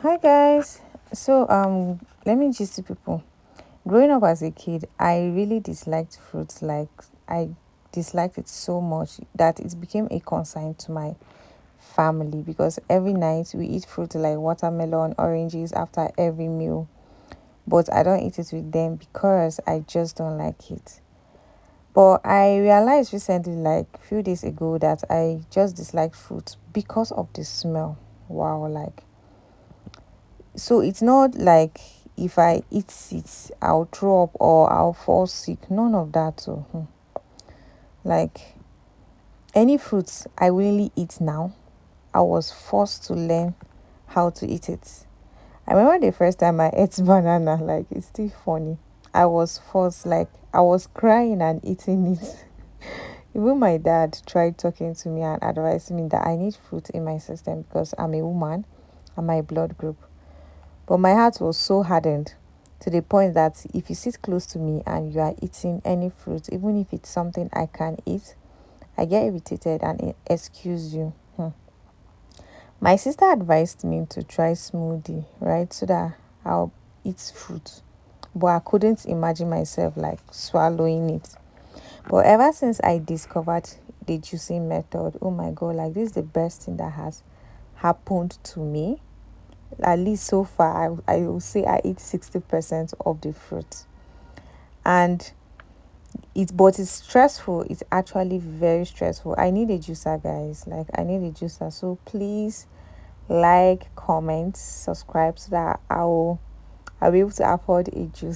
Hi guys. Let me just to people. Growing up as a kid, I really disliked fruits. Like I disliked it so much that it became a concern to my family because every night we eat fruit like watermelon, oranges after every meal. But I don't eat it with them because I just don't like it. But I realized recently, like few days ago, that I just dislike fruit because of the smell. Wow, like so it's not like if I eat it, I'll throw up or I'll fall sick. None of that. So, like any fruits I really eat now, I was forced to learn how to eat it. I remember the first time I ate banana, like it's still funny. I was forced, like I was crying and eating it. Even my dad tried talking to me and advising me that I need fruit in my system because I'm a woman and my blood group. But my heart was so hardened to the point that if you sit close to me and you are eating any fruit, even if it's something I can eat, I get irritated and excuse you. My sister advised me to try smoothie, right? So that I'll eat fruit. But I couldn't imagine myself like swallowing it. But ever since I discovered the juicing method, oh my god, like this is the best thing that has happened to me. At least so far, I will say I eat 60% of the fruit. And but it's stressful. It's actually very stressful. I need a juicer, guys. Like I need a juicer. So please like, comment, subscribe so that I'll be able to afford a juicer.